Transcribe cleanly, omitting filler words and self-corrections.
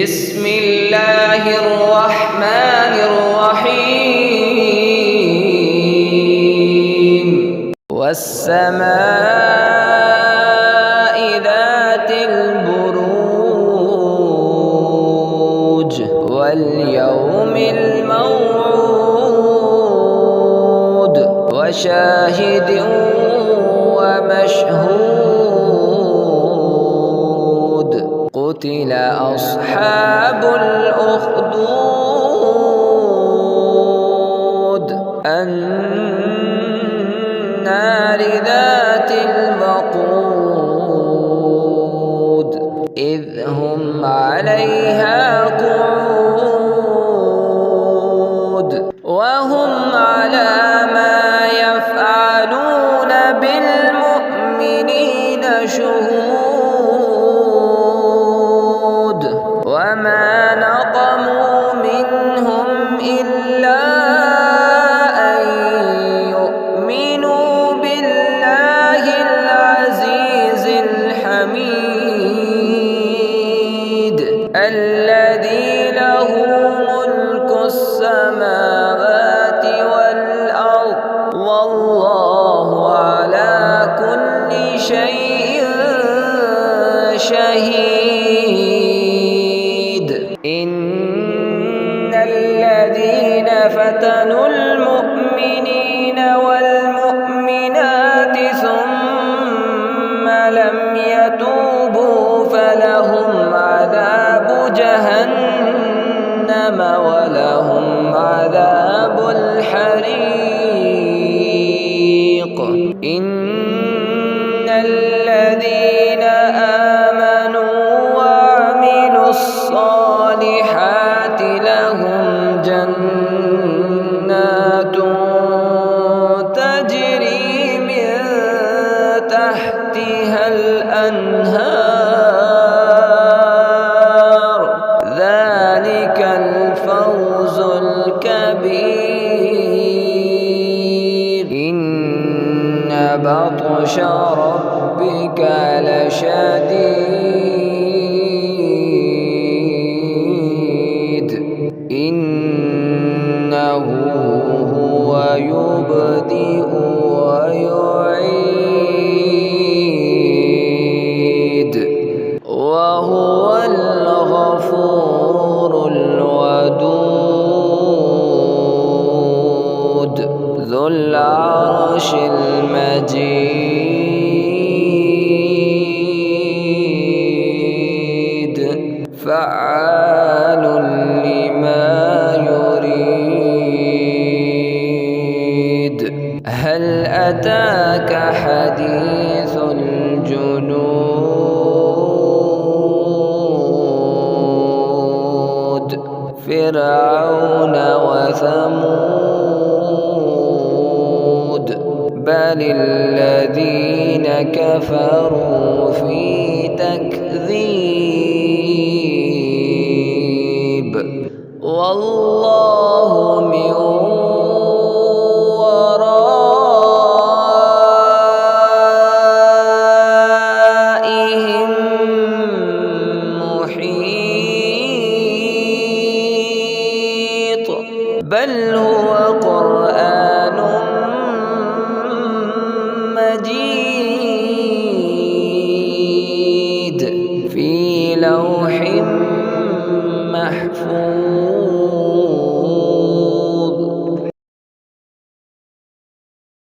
بسم الله الرحمن الرحيم والسماء ذات البروج واليوم الموعود وشاهد ومشهود قتل أصحاب الأخدود النار ذات الوقود إذ هم عليها قعود وهم على ما يفعلون بالمؤمنين شهود وما نقموا منهم إلا أن يؤمنوا بالله العزيز الحميد الذي له ملك السماوات والأرض والله على كل شيء شهيد إن الذين فتنوا المؤمنين والمؤمنات ثم لم يتوبوا فلهم عذاب جهنم ولهم عذاب الحريق إن الذين آمنوا وعملوا الصالحات لهم جنات تجري من تحتها الأنهار ذلك الفوز الكبير إن بطش ربك لشديد إنه هو يبدئ ويعيد وهو الغفور الودود ذو العرش المجيد فعال لما يريد هل أتاك حديث الجنود فرعون وثمود بل الذين كفروا في تكذيب والله من ورائهم محيط بل هو قرآن مجيد في لوح محفوظ